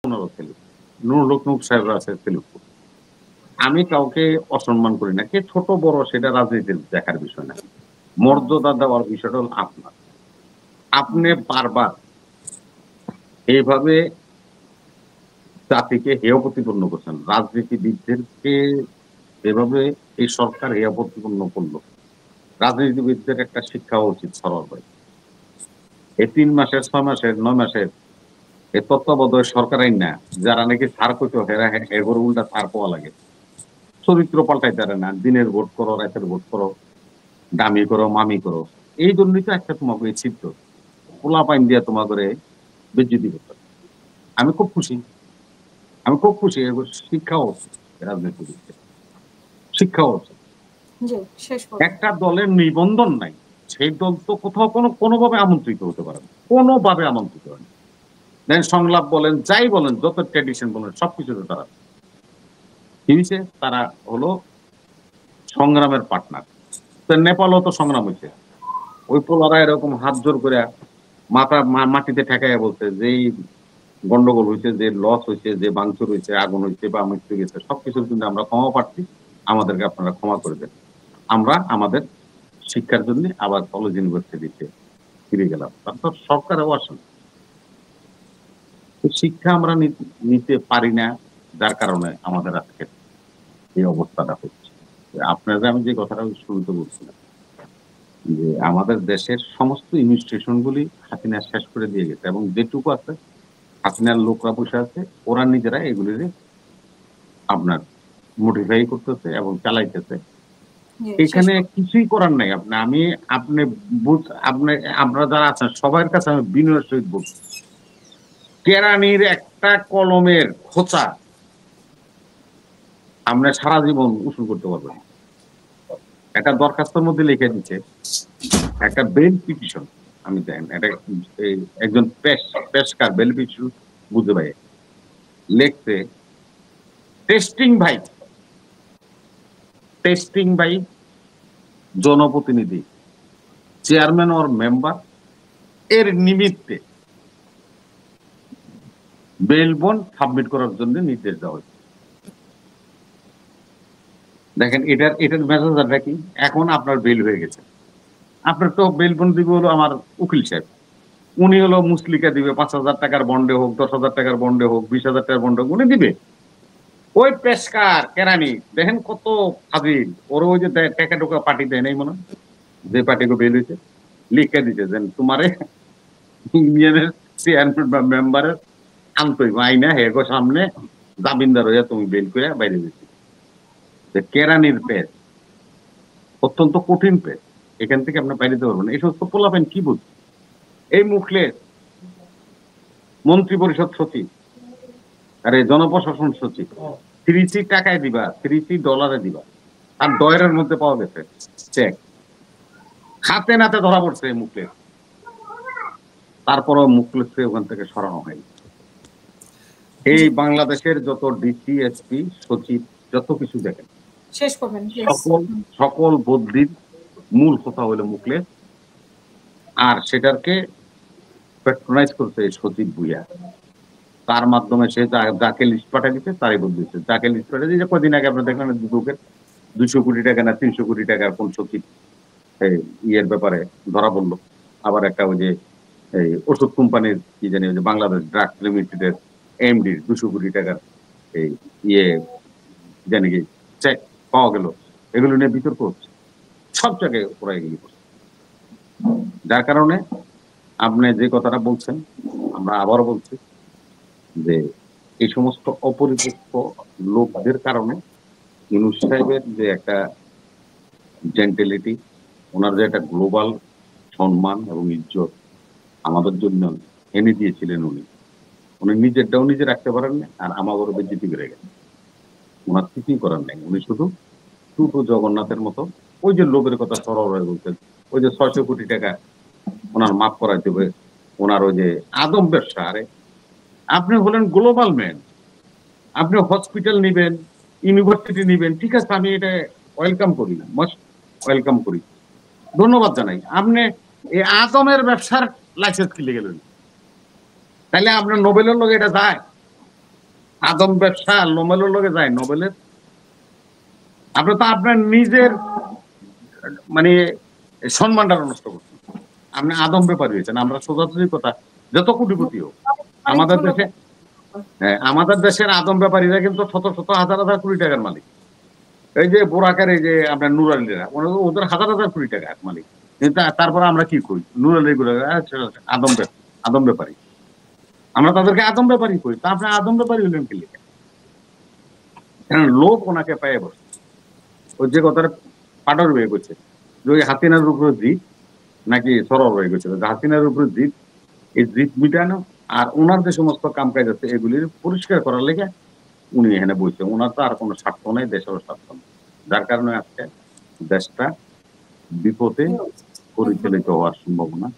ওনারও তেলুগু, লোকনাথ সাহেবরা আছে তেলুগু। আমি কাউকে অসম্মান করি না। কে ছোট বড় সেটা রাজনীতির দেখার বিষয় না। মর্যাদা দেওয়ার বিষয়টা হলো আপনার। আপনি বারবার এইভাবে জাতিকে হেয় প্রতিপন্ন করছেন। রাজনীতিবিদদেরকে যেভাবে এই সরকার হেয় প্রতিপন্ন করলো, রাজনীতিবিদদের একটা শিক্ষা হওয়া উচিত সরল ভাই। এই ৩ মাসের, ৬ মাসের, ৯ মাসের এই তত্ত্বাবধায়ক সরকার আইনা যারা নাকি ছাড় কইতো হেরা এগোর উল্টা ছাড় পাওয়া লাগে। চরিত্র পাল্টাইতে পারে না। দিনের ভোট করো, রাতের ভোট করো, দামি করো, মামি করো। এই জন্যই তো একটা তোমাকে এই ছিদ্র। পোলাপাইন দিয়া তোমাকে বেজ্জতি করতে হবে। আমি খুব খুশি। আমি খুব খুশি। এগুলো শিক্ষাও হচ্ছে রাজনীতিবিদদের। শিক্ষাও হচ্ছে। একটা দলের নিবন্ধন নাই। সেই দল তো কোথাও কোনোভাবে আমন্ত্রিত হতে পারে না। কোনোভাবে আমন্ত্রিত হয় না। দেন সংলাপ বলেন, যাই বলেন, যত ট্র্যাডিশন বলেন সবকিছুতে তারা কি হইছে? তারা হলো সংগ্রামের পার্টনার। তো নেপালও তো সংগ্রাম হইছে। ওই পোলারা এরকম হাত জোর করে মাটিতে ঠেকাইয়া বলছে যেই গন্ডগোল হইছে, যে লস হইছে, যে ভাঙচুর হইছে, আগুন হইছে বা মৃত্যু গেছে সবকিছুর জন্য আমরা ক্ষমা প্রার্থী। আমাদেরকে আপনারা ক্ষমা করে দেন। আমরা আমাদের শিক্ষার জন্য আবার কলেজ ইউনিভার্সিটিতে ফিরে গেলাম। তারপর সরকারেও আসেন। তো শিক্ষা আমরা নিতে পারি না, যার কারণে আমাদের আজকে এই অবস্থাটা হচ্ছে। আপনাদের আমি যে কথাটা শুরুতে বলছিলাম যে আমাদের দেশের সমস্ত ইনস্টিটিউশন গুলি হাসিনা শেষ করে দিয়ে গেছে এবং যেটুকু আছে হাসিনার লোকরা বসে আছে, ওরা নিজেরা এগুলির আপনার মোটিফাই করতেছে এবং চালাইতেছে। এখানে কিছুই করার নাই। আপনারা যারা আছেন সবার কাছে আমি বিনয়ের সহিত বলছি, কেরানির একটা কলমের খোঁচা আমরা সারা জীবন উসুল করতে পারবেন। একটা দরখাস্তের মধ্যে লিখে দিচ্ছে একটা বেল পিটিশন, আমি দেন এটা একজন পেশকার বেল পিটিশন বুঝতে পারি লিখতে টেস্টিং বাই জনপ্রতিনিধি, চেয়ারম্যান ওর মেম্বার এর নিমিত্তে বেল বন্ড সাবমিট করার জন্য নির্দেশ দেওয়া হয়েছে। দেখেন এটার মেসেজটা কি? এখন আপনার বেল হয়ে গেছে। আপনার তো বেল বন্ড দিবে হলো আমার উকিল সাহেব। উনি হলো মুসলিকা দিবে, ৫,০০০ টাকার বন্ডে হোক, ১০,০০০ টাকার বন্ডে হোক, ২০,০০০ টাকার বন্ডে হোক, উনি দিবে। ওই পেশকার কেরানি দেখেন কত ফাজিল, ওর ওই যে টাকা টোকা পার্টি দেয় নাই মনে, যে পার্টিকে বেল হয়েছে লিখে দিতে দেন তোমারে ইউনিয়নের চেয়ারম্যান বা মেম্বারের আনতই আইনা হেগো সামনে জামিনদার হইয়া তুমি বেল করে বাইরে দিচ্ছি। কেরানির পেজ অত্যন্ত কঠিন পেজ, এখান থেকে আপনি বাইরে দিতে পারবেন না। এই সমস্ত পোলাপেন কি বুঝছে? এই মুখলেস মন্ত্রী পরিষদ সচিব, আরে জনপ্রশাসন সচিব, 3C টাকায় দিবা, 3C ডলারে দিবা, আর ডয়ের মধ্যে পাওয়া গেছে চেক, হাতে নাতে ধরা পড়ছে এই মুখলেস। তারপরও মুখলেসকে ওখান থেকে সরানো হয়নি। এই বাংলাদেশের যত ডিসি, এসপি, সচিব যত কিছু দেখেন সকল বদলির মূল কথা হলো মুখলেস, আর সেটাকে প্যাট্রোনাইজ করছে এই সচিব বুইয়া। তার মাধ্যমে সে যাকে লিস্ট পাঠিয়ে দিচ্ছে তারই বদলিছে। যাকে লিস্ট পাঠিয়ে দিচ্ছে কদিন আগে আপনার দেখলেন দুদকের 200 কোটি টাকা না 300 কোটি টাকার কোন সচিব ইয়ের ব্যাপারে ধরা পড়লো। আবার একটা ওই যে এই ওষুধ কোম্পানির কি জানি ওই যে বাংলাদেশ ড্রাগ লিমিটেডের এমডি 200 কোটি টাকার এই ইয়ে জানি কি চেক পাওয়া গেল। এগুলো নিয়ে বিতর্ক হচ্ছে, সব জায়গায় ওরা এগুলি করছে। যার কারণে আপনি যে কথাটা বলছেন আমরা আবারও বলছি যে এই সমস্ত অপরিপক্ক লোকদের কারণে ইউনূস সাহেবের যে একটা জেন্টেলিটি, ওনার যে একটা গ্লোবাল সম্মান এবং ইজ্জত আমাদের জন্য এনে দিয়েছিলেন, উনি নিজেরটাও নিজে রাখতে পারেন না, আর আমাদেরও বেজ্জতি বেড়ে গেছে। ওনার কিছুই করার নেই। উনি শুধু জগন্নাথের মতো ওই যে লোকের কথা সরবরাহ বলছেন, ওই যে 600 কোটি টাকা ওনার মাফ করাই দেবে, ওনার ওই যে আদম ব্যবসা। আরে আপনি হলেন গ্লোবাল ম্যান, আপনি হসপিটাল নিবেন, ইউনিভার্সিটি নিবেন, ঠিক আছে, আমি এটা ওয়েলকাম করি, মোস্ট ওয়েলকাম করি, ধন্যবাদ জানাই। আপনি এই আদমের ব্যবসার লাইসেন্স কিনে গেলেন, তাহলে আপনার নোবেলের লোক এটা যায়? আদম ব্যবসা নোবেলের লগে যায় নোবেলের আপনি তো আপনার নিজের মানে সম্মানটা নষ্ট করছেন আপনি আদম ব্যাপারী হয়েছেন আমরা সোজাসুজি কথা যত কোটিপতি হোক আমাদের অনেকগুলো দেশে হ্যাঁ আমাদের দেশের আদম ব্যাপারীরা কিন্তু শত শত হাজার হাজার কোটি টাকার মালিক এই যে বোরাকার এই যে আপনার নুর আলীরা ওদের হাজার হাজার কোটি টাকার মালিক কিন্তু তারপরে আমরা কি করি নুর আলী গুলো আদম আদম ব্যাপারী আমরা তাদেরকে আদম ব্যাপারী করি তা আপনি আদম ব্যাপারী হলেন কি লিখে কারণ লোক ওনাকে পেয়ে বসে ওই যে কথাটা পাটর হয়ে গেছে যে ওই হাসিনার উপরে জিত নাকি সরল হয়ে গেছিল হাসিনার উপরে জিত এই জিত মিটানো আর ওনার যে সমস্ত কাম কাজ আছে এগুলির পরিষ্কার করার লেগে উনি এখানে বসে ওনার তো আর কোনো স্বার্থ নেই দেশের স্বার্থ নেই যার কারণে আজকে দেশটা বিপদে পরিচালিত হওয়ার সম্ভাবনা